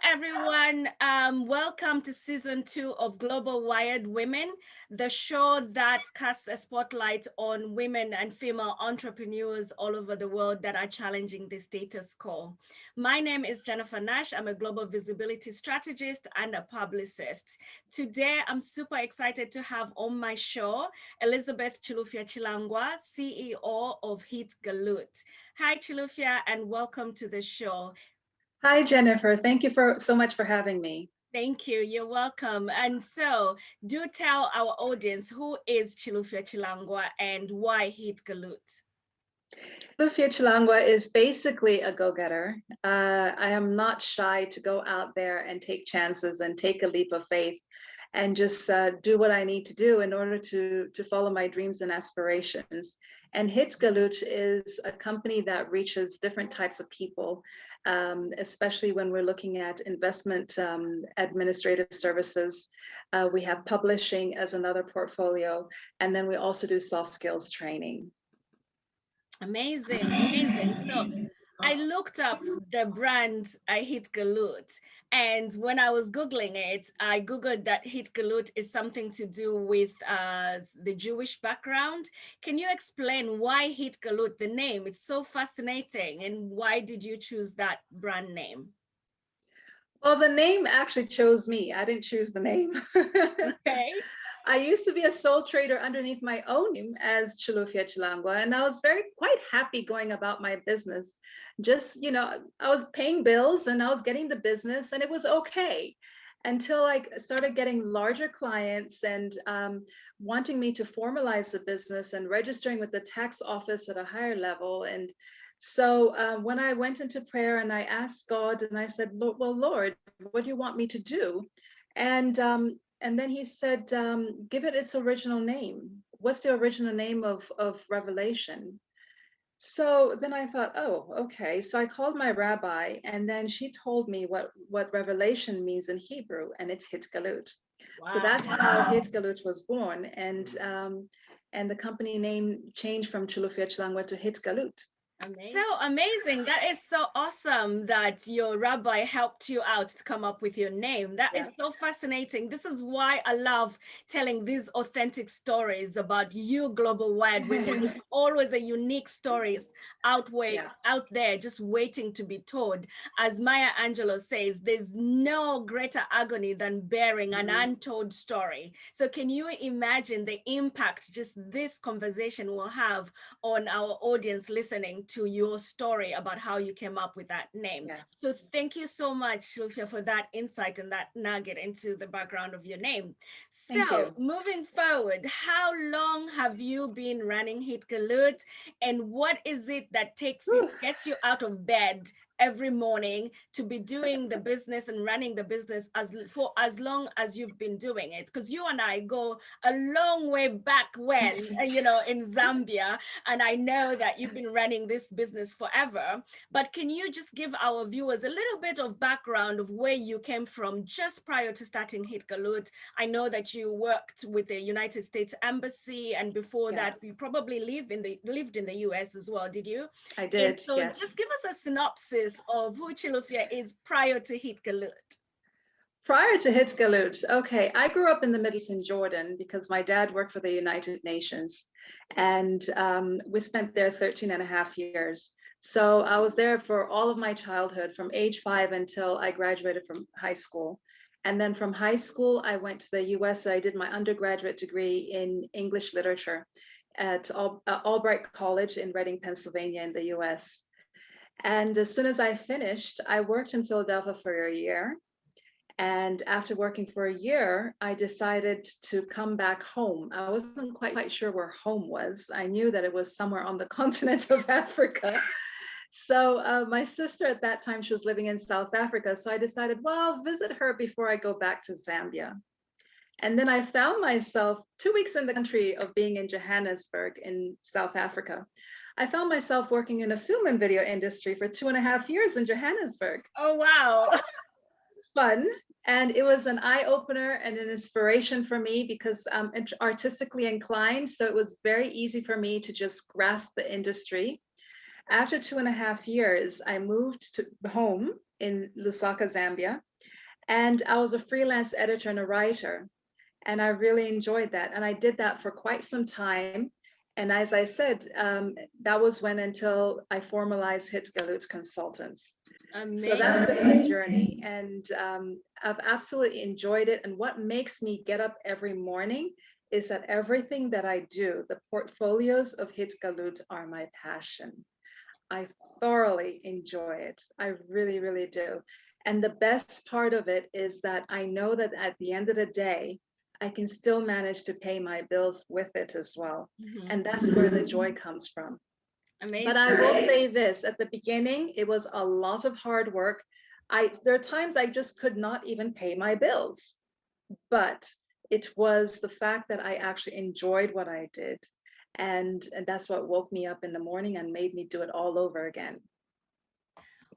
everyone. Welcome to season 2 of Global Wired Women, the show that casts a spotlight on women and female entrepreneurs all over the world that are challenging the status quo. My name is Jennifer Nash. I'm a global visibility strategist and a publicist. Today, I'm super excited to have on my show Elizabeth Chilufya Chilangwa, CEO of Hitgalut. Hi, Chilufya, and welcome to the show. Hi, Jennifer. Thank you so much for having me. Thank you. You're welcome. And so do tell our audience, who is Chilufya Chilangwa and why Hitgalut? Chilufya Chilangwa is basically a go-getter. I am not shy to go out there and take chances and take a leap of faith and just do what I need to do in order to follow my dreams and aspirations. And Hitgalut is a company that reaches different types of people, especially when we're looking at investment administrative services. We have publishing as another portfolio, and then we also do soft skills training. Amazing, amazing. So I looked up the brand Hitgalut, and when I was Googling it, I Googled that Hitgalut is something to do with the Jewish background. Can you explain why Hitgalut, the name? It's so fascinating. And why did you choose that brand name? Well, the name actually chose me. I didn't choose the name. Okay. I used to be a sole trader underneath my own name as Chilufya Chilangwa, and I was quite happy going about my business. Just, I was paying bills and I was getting the business, and it was okay until I started getting larger clients and wanting me to formalize the business and registering with the tax office at a higher level. And so when I went into prayer and I asked God and I said, well, Lord, what do you want me to do? And then he said, give it its original name. What's the original name of Revelation? So then I thought, oh, okay. So I called my rabbi, and then she told me what Revelation means in Hebrew, and it's Hitgalut. Wow. So that's how Hitgalut was born. And the company name changed from Chilufya Chilangwa to Hitgalut. Amazing. So amazing. That is so awesome that your rabbi helped you out to come up with your name. That is so fascinating. This is why I love telling these authentic stories about you, Global Wired Women. It's always a unique story out there just waiting to be told. As Maya Angelou says, there's no greater agony than bearing an untold story. So can you imagine the impact just this conversation will have on our audience listening to your story about how you came up with that name? So thank you so much, Chilufya, for that insight and that nugget into the background of your name. So moving forward, how long have you been running Hitgalut, and what is it that gets you out of bed every morning to be doing the business and running the business for as long as you've been doing it? Because you and I go a long way back when, in Zambia, and I know that you've been running this business forever. But can you just give our viewers a little bit of background of where you came from just prior to starting Hitgalut? I know that you worked with the United States Embassy, and before that, you probably lived in the US as well, did you? I did, and so just give us a synopsis of who Chilufya is prior to Hitgalut. Prior to Hitgalut, okay, I grew up in the Middle East in Jordan because my dad worked for the United Nations, and we spent there 13 and a half years. So I was there for all of my childhood from age 5 until I graduated from high school. And then from high school, I went to the US. I did my undergraduate degree in English literature at Albright College in Reading, Pennsylvania in the US. And as soon as I finished, I worked in Philadelphia for a year. And after working for a year, I decided to come back home. I wasn't quite sure where home was. I knew that it was somewhere on the continent of Africa. So my sister at that time, she was living in South Africa. So I decided, well, I'll visit her before I go back to Zambia. And then I found myself 2 weeks in the country of being in Johannesburg in South Africa. I found myself working in a film and video industry for 2.5 years in Johannesburg. Oh, wow. It's fun. And it was an eye-opener and an inspiration for me because I'm artistically inclined. So it was very easy for me to just grasp the industry. After 2.5 years, I moved to home in Lusaka, Zambia. And I was a freelance editor and a writer, and I really enjoyed that. And I did that for quite some time. And as I said, that was when until I formalized Hitgalut Consultants. So that's been my journey, and I've absolutely enjoyed it. And what makes me get up every morning is that everything that I do, the portfolios of Hitgalut are my passion. I thoroughly enjoy it. I really, really do. And the best part of it is that I know that at the end of the day, I can still manage to pay my bills with it as well. And that's where the joy comes from. Amazing. But I will say this, at the beginning, it was a lot of hard work. There are times I just could not even pay my bills, but it was the fact that I actually enjoyed what I did. And that's what woke me up in the morning and made me do it all over again.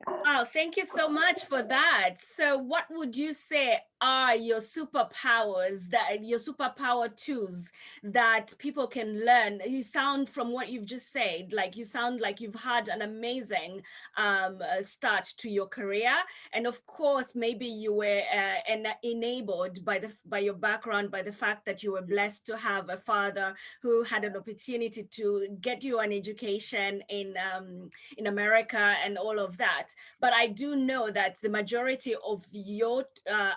Wow, thank you so much for that. So what would you say are your superpowers, your superpower tools that people can learn? You sound, from what you've just said, like you sound like you've had an amazing start to your career. And of course, maybe you were enabled by your background, by the fact that you were blessed to have a father who had an opportunity to get you an education in America and all of that. But I do know that the majority of your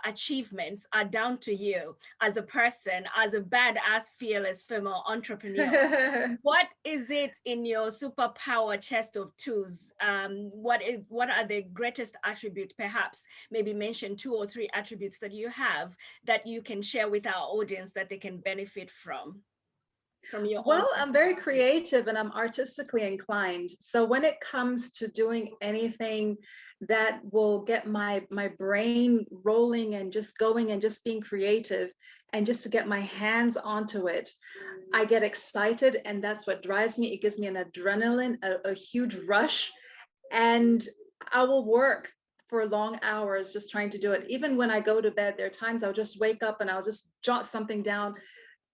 achievements are down to you as a person, as a badass, fearless female entrepreneur. What is it in your superpower chest of tools? What are the greatest attributes? Perhaps maybe mention 2 or 3 attributes that you have that you can share with our audience that they can benefit from your Well, own. I'm very creative and I'm artistically inclined. So when it comes to doing anything that will get my brain rolling and just going and just being creative and just to get my hands onto it, I get excited, and that's what drives me. It gives me an adrenaline, a huge rush, and I will work for long hours just trying to do it. Even when I go to bed, there are times I'll just wake up and I'll just jot something down.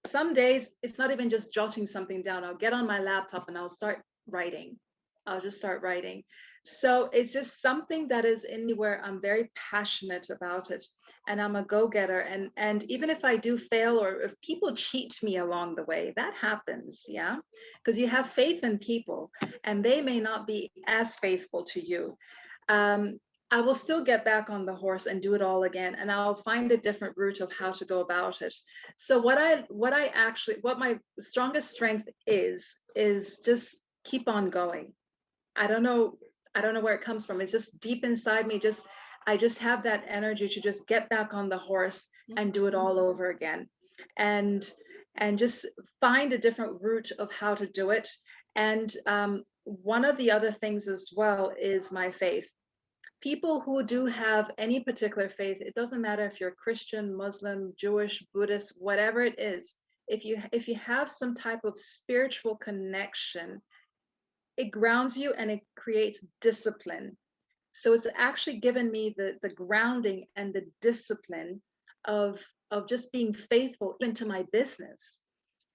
Some days it's not even just jotting something down. I'll get on my laptop and I'll start writing. I'll just start writing. So it's just something that is in me where I'm very passionate about it, and I'm a go-getter. And even if I do fail or if people cheat me along the way, that happens, yeah, because you have faith in people and they may not be as faithful to you. I will still get back on the horse and do it all again, and I'll find a different route of how to go about it. So what my strongest strength is just keep on going. I don't know where it comes from. It's just deep inside me. I just have that energy to just get back on the horse and do it all over again, and just find a different route of how to do it. And one of the other things as well is my faith. People who do have any particular faith, it doesn't matter if you're Christian, Muslim, Jewish, Buddhist, whatever it is, if you have some type of spiritual connection, it grounds you and it creates discipline. So it's actually given me the grounding and the discipline of just being faithful even to my business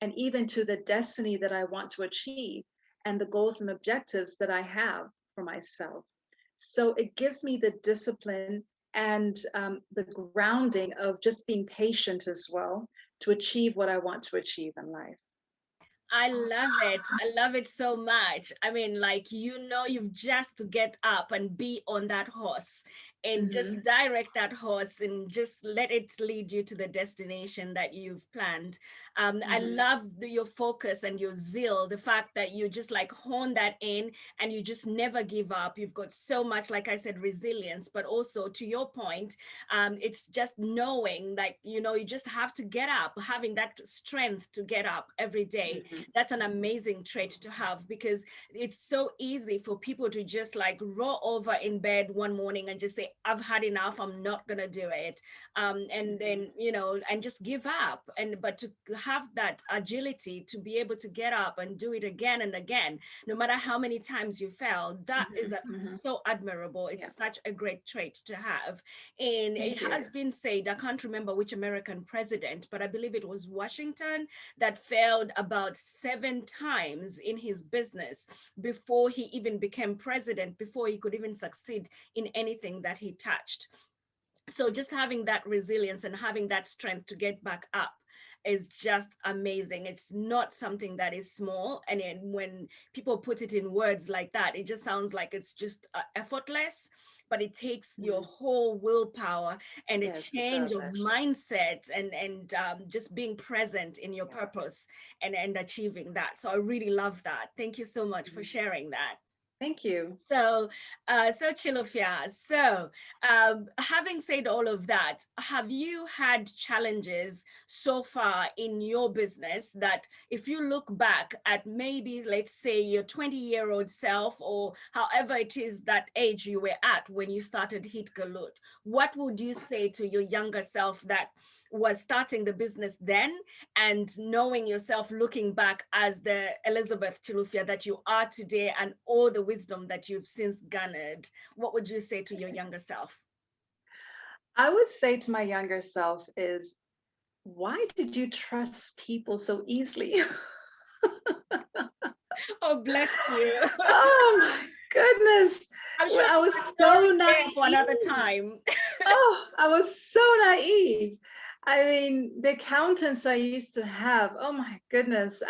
and even to the destiny that I want to achieve and the goals and objectives that I have for myself. So it gives me the discipline and the grounding of just being patient as well to achieve what I want to achieve in life. I love it. I love it so much. I mean, like, you've just to get up and be on that horse and just direct that horse and just let it lead you to the destination that you've planned. I love your focus and your zeal, the fact that you just like hone that in and you just never give up. You've got so much, like I said, resilience, but also to your point, it's just knowing, like, you just have to get up, having that strength to get up every day. That's an amazing trait to have, because it's so easy for people to just like roll over in bed one morning and just say, I've had enough, I'm not gonna do it, and then and just give up. But to have that agility to be able to get up and do it again and again, no matter how many times you fail, that is so admirable. It's such a great trait to have. And it has been said, I can't remember which American president, but I believe it was Washington, that failed about 7 times in his business before he even became president, before he could even succeed in anything that he touched. So just having that resilience and having that strength to get back up is just amazing. It's not something that is small. And when people put it in words like that, it just sounds like it's just effortless, but it takes your whole willpower and a Yes, it change does of actually. mindset and just being present in your purpose and achieving that. So I really love that. Thank you so much for sharing that. Thank you. So, so Chilufya, so having said all of that, have you had challenges so far in your business that if you look back at maybe, let's say, your 20-year-old self or however it is that age you were at when you started Hitgalut, what would you say to your younger self that was starting the business then and knowing yourself looking back as the Elizabeth Chilufya that you are today and all the wisdom that you've since garnered? What would you say to your younger self? I would say to my younger self is, why did you trust people so easily? Oh, bless you. Oh my goodness. I'm sure Well, I there's was a so story there for naive. another time. Oh, I was so naive. I mean, the accountants I used to have, oh my goodness,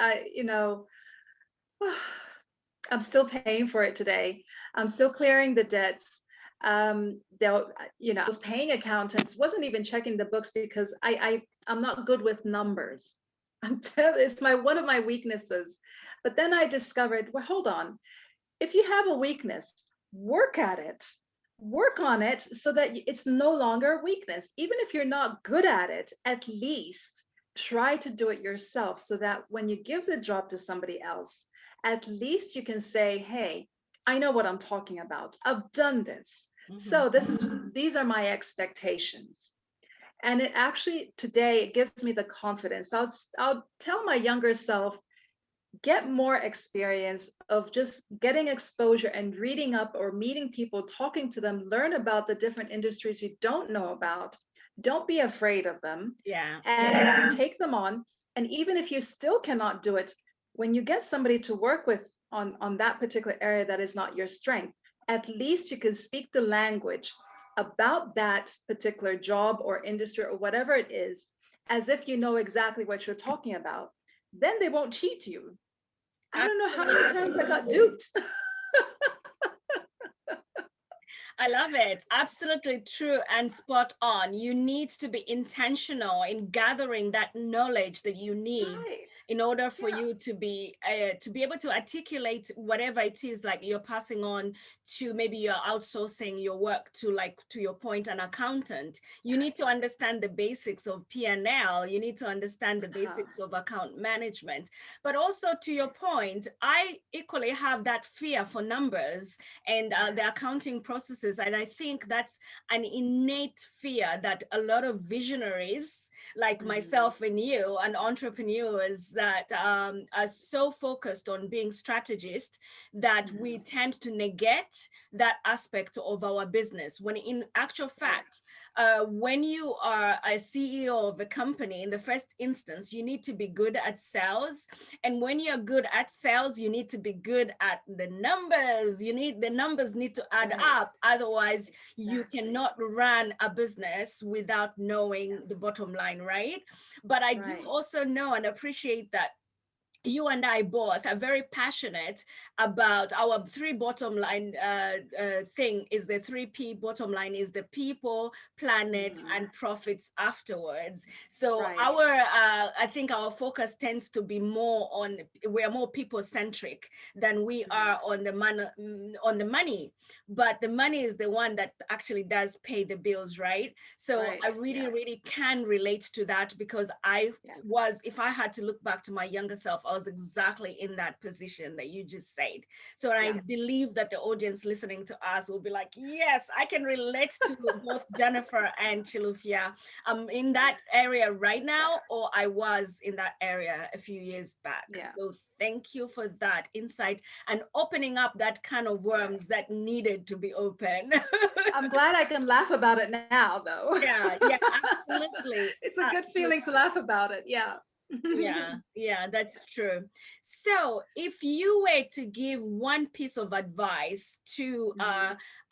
I'm still paying for it today. I'm still clearing the debts. I was paying accountants, wasn't even checking the books because I'm not good with numbers. It's one of my weaknesses. But then I discovered, well, hold on. If you have a weakness, work at it. Work on it so that it's no longer a weakness. Even if you're not good at it, at least try to do it yourself so that when you give the job to somebody else, at least you can say, hey, I know what I'm talking about. I've done this. So these are my expectations. And it actually today it gives me the confidence. I'll tell my younger self, get more experience of just getting exposure and reading up or meeting people, talking to them, learn about the different industries you don't know about. Don't be afraid of them Yeah. and take them on. And even if you still cannot do it, when you get somebody to work with on that particular area that is not your strength, at least you can speak the language about that particular job or industry or whatever it is, as if you know exactly what you're talking about. Then they won't cheat you. I don't know how many times I got duped. I love it. Absolutely true and spot on. You need to be intentional in gathering that knowledge that you need Right. in order for Yeah. you to be able to articulate whatever it is like you're passing on to, maybe you're outsourcing your work to, like, to your point, an accountant. You need to understand the basics of P&L. You need to understand the basics of account management. But also, to your point, I equally have that fear for numbers and the accounting processes. And I think that's an innate fear that a lot of visionaries like myself and you and entrepreneurs that are so focused on being strategists that we tend to negate that aspect of our business, when in actual fact, when you are a CEO of a company, in the first instance, you need to be good at sales. And when you're good at sales, you need to be good at the numbers. The numbers need to add up. Otherwise, you cannot run a business without knowing the bottom line, right? But I do also know and appreciate that you and I both are very passionate about our three bottom line thing is the 3P bottom line is the people, planet, and profits afterwards. So I think our focus tends to be more on, we're more people centric than we are on the money, but the money is the one that actually does pay the bills, right? So I really can relate to that, because if I had to look back to my younger self, I was exactly in that position that you just said. So I believe that the audience listening to us will be like, yes, I can relate to both Jennifer and Chilufya. I'm in that area right now, or I was in that area a few years back. So thank you for that insight and opening up that can of worms that needed to be open. I'm glad I can laugh about it now, though. Yeah, absolutely. It's a good feeling to laugh about it. Yeah. Yeah, that's true. So if you were to give one piece of advice to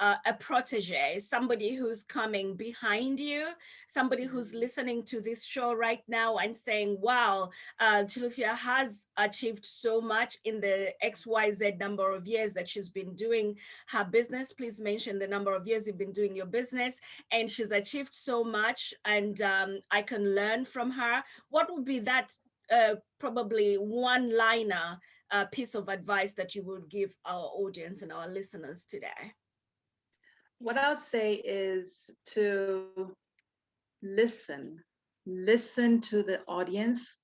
a protege, somebody who's coming behind you, somebody who's listening to this show right now and saying, wow, Chilufya has achieved so much in the XYZ number of years that she's been doing her business. Please mention the number of years you've been doing your business, and she's achieved so much, and I can learn from her. What would be that probably one-liner piece of advice that you would give our audience and our listeners today? What I'll say is to listen. Listen to the audience,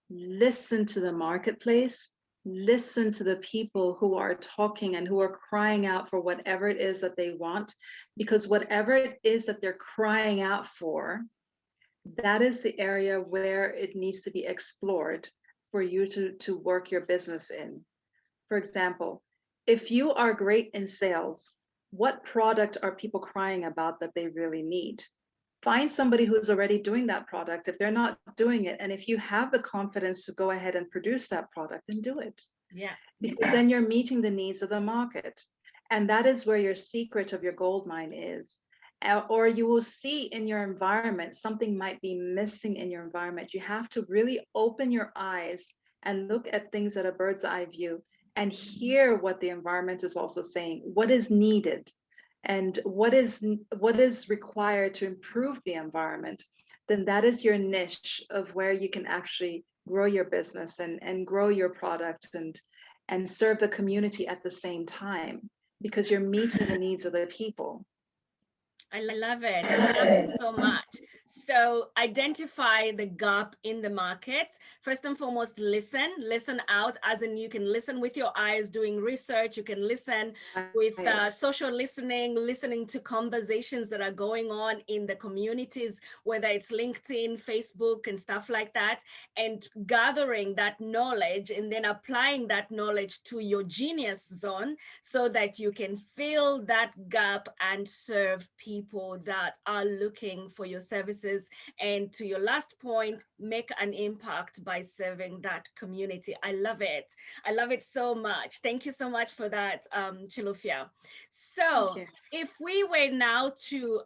listen to the marketplace, listen to the people who are talking and who are crying out for whatever it is that they want, because whatever it is that they're crying out for, that is the area where it needs to be explored for you to work your business in. For example, if you are great in sales, what product are people crying about that they really need? Find somebody who's already doing that product if they're not doing it. And if you have the confidence to go ahead and produce that product, then do it. Yeah. Because then you're meeting the needs of the market. And that is where your secret of your gold mine is. Or you will see in your environment, something might be missing in your environment. You have to really open your eyes and look at things at a bird's eye view and hear what the environment is also saying, what is needed and what is required to improve the environment. Then that is your niche of where you can actually grow your business and grow your product and serve the community at the same time, because you're meeting the needs of the people. I love it. I love it so much. So identify the gap in the market. First and foremost, listen out, as in you can listen with your eyes doing research. You can listen with social listening to conversations that are going on in the communities, whether it's LinkedIn, Facebook, and stuff like that, and gathering that knowledge and then applying that knowledge to your genius zone so that you can fill that gap and serve people that are looking for your services. And to your last point, make an impact by serving that community. I love it. I love it so much. Thank you so much for that, Chilufya. So if we were now to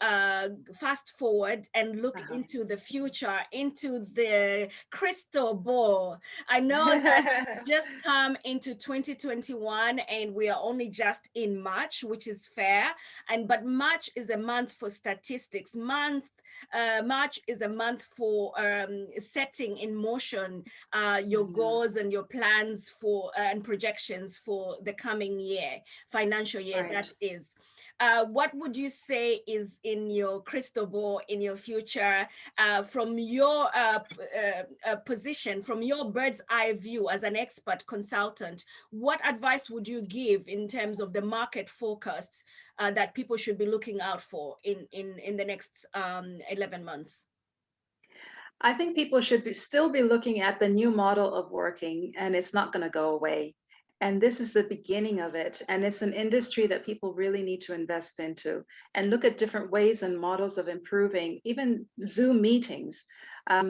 fast forward and look into the future, into the crystal ball, I know that just come into 2021 and we are only just in March, which is fair. But March is a month for statistics. March is a month for setting in motion your goals and your plans for and projections for the coming year, financial year, that is. What would you say is in your crystal ball, in your future, from your position, from your bird's eye view as an expert consultant? What advice would you give in terms of the market forecasts that people should be looking out for in the next 11 months? I think people should still be looking at the new model of working, and it's not going to go away. And this is the beginning of it. And it's an industry that people really need to invest into and look at different ways and models of improving, even Zoom meetings. I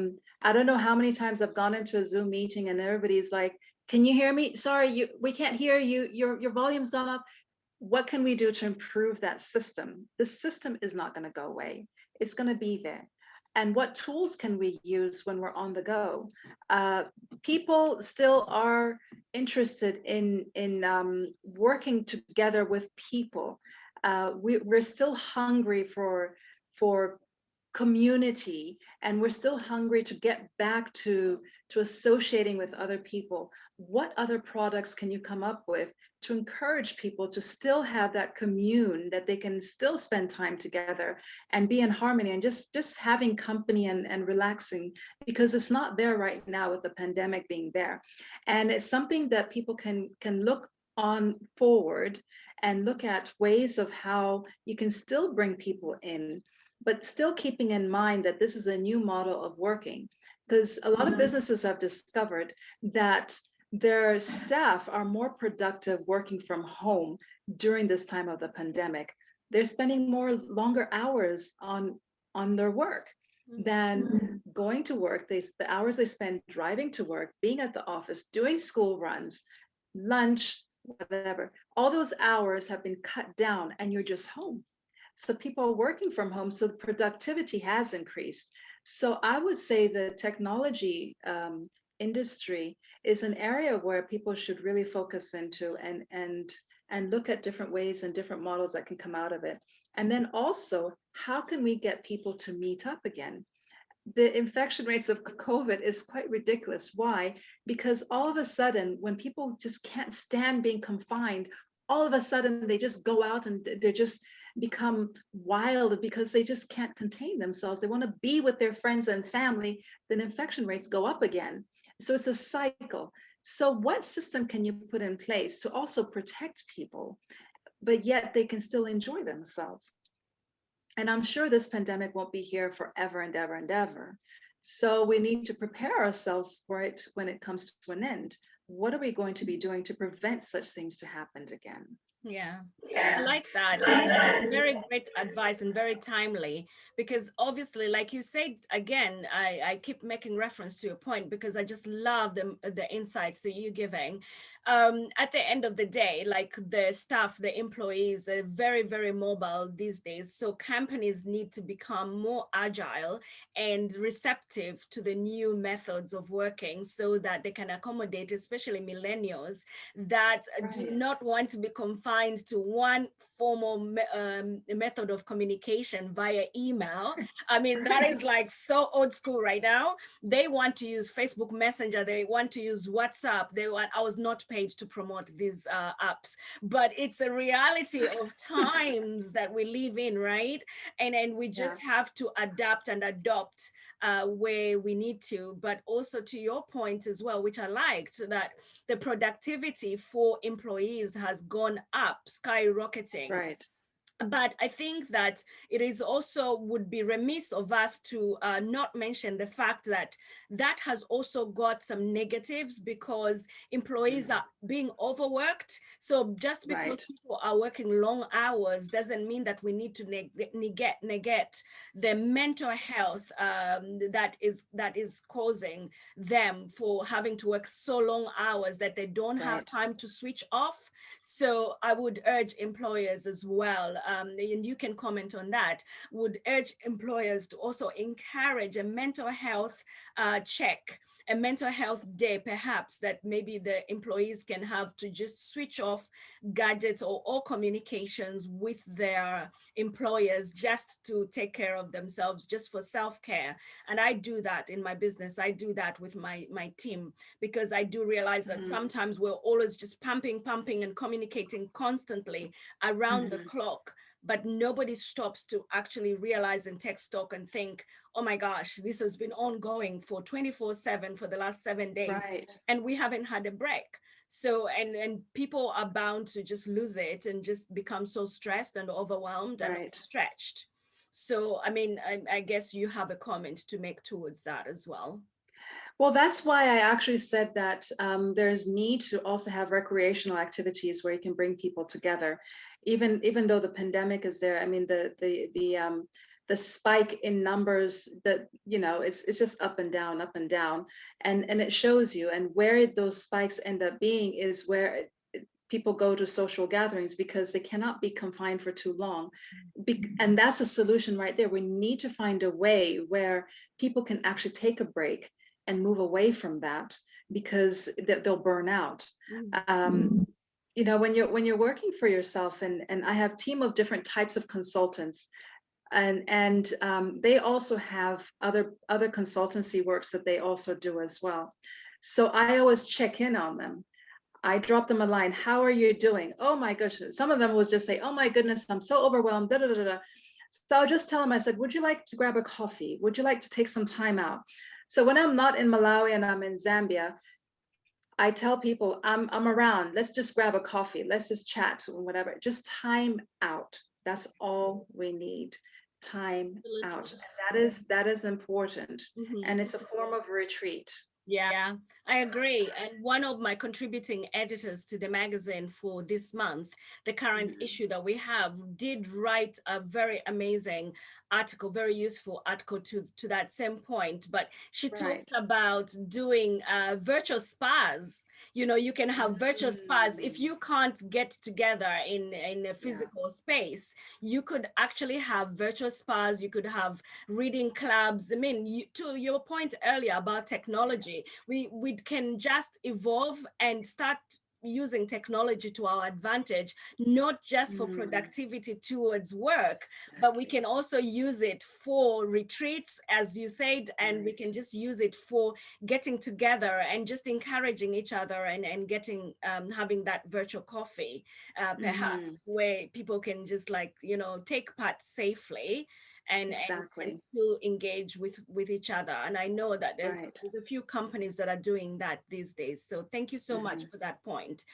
don't know how many times I've gone into a Zoom meeting and everybody's like, can you hear me? Sorry, we can't hear you. Your volume's gone up. What can we do to improve that system? The system is not going to go away. It's going to be there. And what tools can we use when we're on the go? People still are interested in working together with people. We're still hungry for community, and we're still hungry to get back to associating with other people. What other products can you come up with to encourage people to still have that commune, that they can still spend time together and be in harmony and just having company and relaxing, because it's not there right now with the pandemic being there. And it's something that people can look on forward and look at ways of how you can still bring people in, but still keeping in mind that this is a new model of working. Because a lot of businesses have discovered that their staff are more productive working from home during this time of the pandemic. They're spending longer hours on their work. than going to work. The hours they spend driving to work, being at the office, doing school runs, lunch, whatever. All those hours have been cut down and you're just home. So people are working from home, so the productivity has increased. So I would say the technology industry is an area where people should really focus into and look at different ways and different models that can come out of it. And then also, how can we get people to meet up again? The infection rates of COVID is quite ridiculous. Why? Because all of a sudden, when people just can't stand being confined, all of a sudden they just go out and they just become wild because they just can't contain themselves. They want to be with their friends and family, then infection rates go up again. So it's a cycle. So what system can you put in place to also protect people, but yet they can still enjoy themselves? And I'm sure this pandemic won't be here forever and ever and ever. So we need to prepare ourselves for it when it comes to an end. What are we going to be doing to prevent such things to happen again? Yeah, I like that. Very great advice and very timely, because obviously, like you said, again, I keep making reference to your point because I just love the insights that you're giving. At the end of the day, like the staff, the employees, they're very, very mobile these days. So companies need to become more agile and receptive to the new methods of working so that they can accommodate, especially millennials that do not want to be confined to one formal method of communication via email. I mean, that is like so old school right now. They want to use Facebook Messenger. They want to use WhatsApp. I was not paid to promote these apps, but it's a reality of times that we live in, right? And we just have to adapt and adopt where we need to. But also to your point as well, which I liked, that the productivity for employees has gone up, skyrocketing. Right. But I think that it is also would be remiss of us to not mention the fact that that has also got some negatives because employees are being overworked. So just because people are working long hours doesn't mean that we need to negate the mental health that is causing them for having to work so long hours that they don't have time to switch off. So I would urge employers as well, and you can comment on that, would urge employers to also encourage a mental health check, a mental health day, perhaps, that maybe the employees can have to just switch off gadgets or all communications with their employers just to take care of themselves, just for self-care. And I do that in my business. I do that with my team, because I do realize that sometimes we're always just pumping and communicating constantly around the clock, but nobody stops to actually realize and take stock and think, oh my gosh, this has been ongoing for 24/7 for the last 7 days, and we haven't had a break. So, and people are bound to just lose it and just become so stressed and overwhelmed and stretched. So, I mean, I guess you have a comment to make towards that as well. Well, that's why I actually said that there's need to also have recreational activities where you can bring people together, even though the pandemic is there. I mean, the spike in numbers, that it's just up and down, and it shows you. And where those spikes end up being is where people go to social gatherings because they cannot be confined for too long. And that's a solution right there. We need to find a way where people can actually take a break and move away from that, because they'll burn out. When you're working for yourself, and I have a team of different types of consultants, and they also have other consultancy works that they also do as well. So I always check in on them. I drop them a line. How are you doing? Oh my goodness. Some of them will just say, oh my goodness, I'm so overwhelmed. Da, da, da, da. So I'll just tell them, I said, would you like to grab a coffee? Would you like to take some time out? So when I'm not in Malawi and I'm in Zambia, I tell people I'm around. Let's just grab a coffee. Let's just chat or whatever. Just time out. That's all we need. Time out. And that is important. And it's a form of retreat. Yeah, I agree. And one of my contributing editors to the magazine for this month, the current issue that we have, did write a very amazing article, very useful article to that same point. But she talked Right. about doing virtual spas. You know, you can have virtual spas if you can't get together in a Yeah. physical space. You could actually have virtual spas. You could have reading clubs. I mean, to your point earlier about technology, we can just evolve and start using technology to our advantage, not just for productivity towards work, but we Exactly. can also use it for retreats, as you said, and we Right. can just use it for getting together and just encouraging each other and getting having that virtual coffee, perhaps, where people can just like, you know, take part safely and Exactly. still engage with each other. And I know that Right. there's a few companies that are doing that these days. So thank you so much for that point.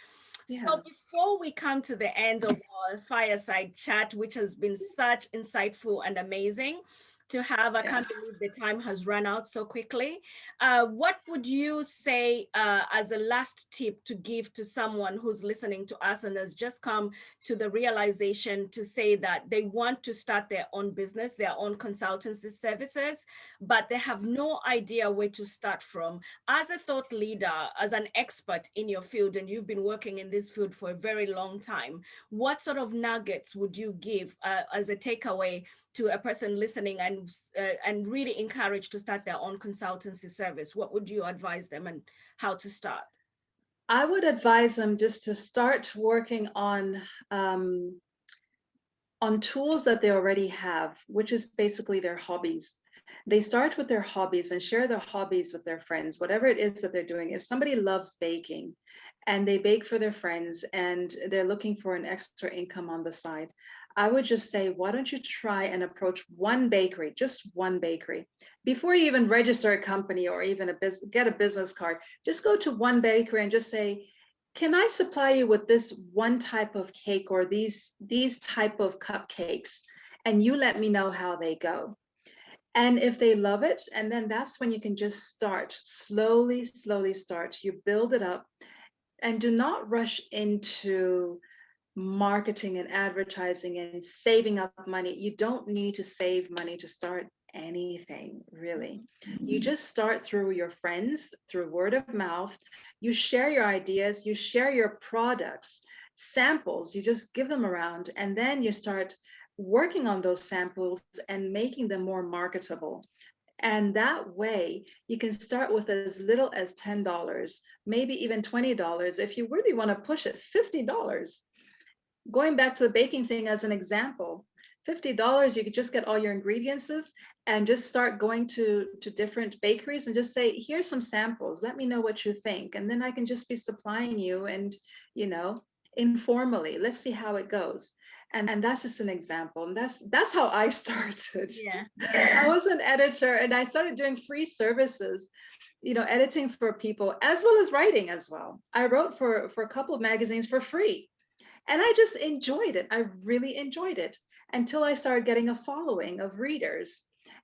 So Yeah. before we come to the end of our fireside chat, which has been such insightful and amazing to have, I Yeah. can't believe the time has run out so quickly. What would you say as a last tip to give to someone who's listening to us and has just come to the realization to say that they want to start their own business, their own consultancy services, but they have no idea where to start from? As a thought leader, as an expert in your field, and you've been working in this field for a very long time, what sort of nuggets would you give as a takeaway to a person listening and really encouraged to start their own consultancy service? What would you advise them and how to start? I would advise them just to start working on tools that they already have, which is basically their hobbies. They start with their hobbies and share their hobbies with their friends, whatever it is that they're doing. If somebody loves baking and they bake for their friends and they're looking for an extra income on the side, I would just say, why don't you try and approach one bakery, just one bakery, before you even register a company or even get a business card. Just go to one bakery and just say, can I supply you with this one type of cake or these type of cupcakes, and you let me know how they go. And if they love it, and then that's when you can just start slowly, slowly start. You build it up and do not rush into marketing and advertising and saving up money. You don't need to save money to start anything, really. You just start through your friends, through word of mouth. You share your ideas, you share your products, samples, you just give them around, and then you start working on those samples and making them more marketable. And that way, you can start with as little as $10, maybe even $20. If you really want to push it, $50. Going back to the baking thing as an example, $50, you could just get all your ingredients and just start going to different bakeries and just say, here's some samples, let me know what you think. And then I can just be supplying you and, you know, informally, let's see how it goes. And that's just an example. And that's how I started. Yeah. I was an editor and I started doing free services, you know, editing for people as well as writing as well. I wrote for a couple of magazines for free. And I just enjoyed it. I really enjoyed it until I started getting a following of readers.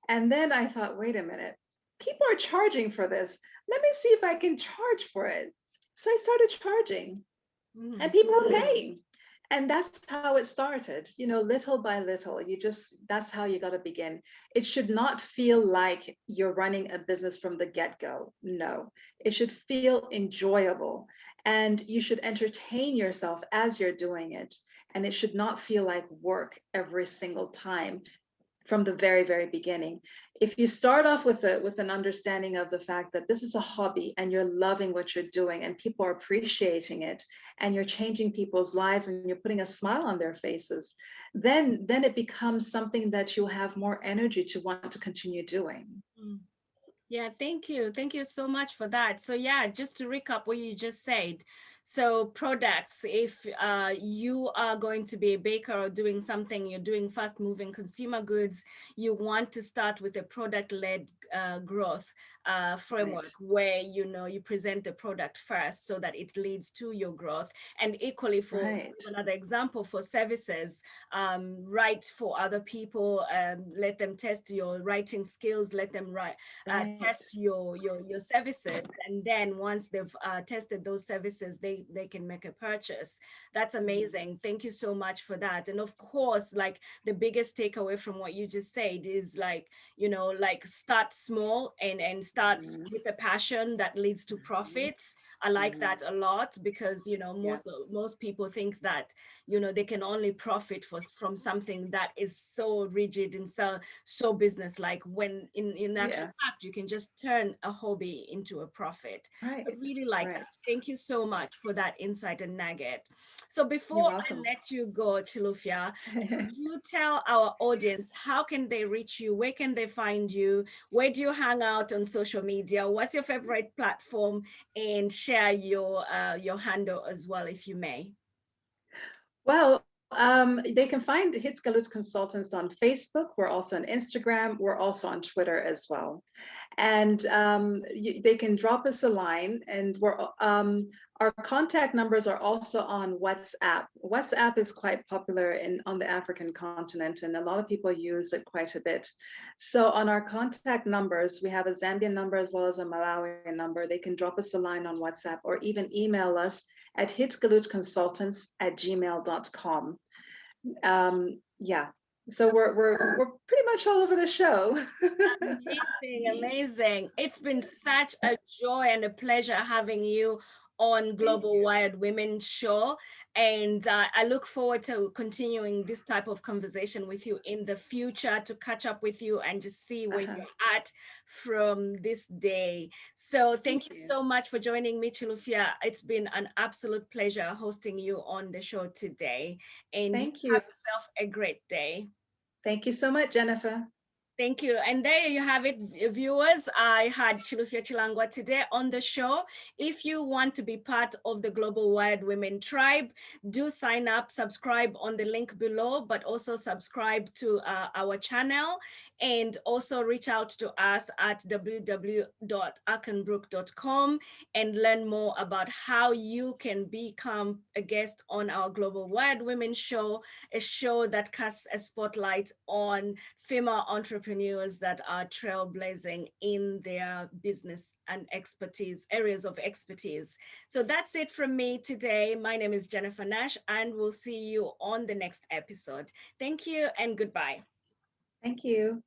And then I thought, wait a minute, people are charging for this. Let me see if I can charge for it. So I started charging and people are paying. And that's how it started, you know, little by little. That's how you got to begin. It should not feel like you're running a business from the get go. No, it should feel enjoyable and you should entertain yourself as you're doing it. And it should not feel like work every single time from the very, very beginning. If you start off with an understanding of the fact that this is a hobby and you're loving what you're doing and people are appreciating it and you're changing people's lives and you're putting a smile on their faces, then it becomes something that you have more energy to want to continue doing. Yeah, thank you. Thank you so much for that. So yeah, just to recap what you just said. So products, if you are going to be a baker or doing something, you're doing fast moving consumer goods, you want to start with a product-led growth framework, where you present the product first so that it leads to your growth. And equally, for another example, for services, write for other people, let them test your writing skills, let them test your services, and then once they've tested those services, they can make a purchase. That's amazing. Thank you so much for that. And of course, like, the biggest takeaway from what you just said is, like, start small and start with a passion that leads to profits. I like that a lot, because most people think that they can only profit from something that is so rigid and so business-like, when in actual fact you can just turn a hobby into a profit. I really like that. Thank you so much for that insight and nugget. So before I let you go, Chilufya, could you tell our audience, how can they reach you? Where can they find you? Where do you hang out on social media? What's your favorite platform? And share your handle as well, if you may. Well, they can find Hitgalut Consultants on Facebook. We're also on Instagram. We're also on Twitter as well. And they can drop us a line, and our contact numbers are also on WhatsApp. WhatsApp is quite popular on the African continent, and a lot of people use it quite a bit. So on our contact numbers, we have a Zambian number as well as a Malawian number. They can drop us a line on WhatsApp, or even email us at hitgalutconsultants@gmail.com. So we're pretty much all over the show. Amazing. It's been such a joy and a pleasure having you on Global Wired Women Show. And I look forward to continuing this type of conversation with you in the future, to catch up with you and just see where you're at from this day. So thank you so much for joining me, Chilufya. It's been an absolute pleasure hosting you on the show today. And thank you. Have yourself a great day. Thank you so much, Jennifer. Thank you. And there you have it, viewers. I had Chilufya Chilangwa today on the show. If you want to be part of the Global Wired Women tribe, do sign up, subscribe on the link below, but also subscribe to our channel, and also reach out to us at www.akenbrook.com and learn more about how you can become a guest on our Global Wired Women show, a show that casts a spotlight on female entrepreneurs that are trailblazing in their business and areas of expertise. So that's it from me today. My name is Jennifer Nash, and we'll see you on the next episode. Thank you and goodbye. Thank you.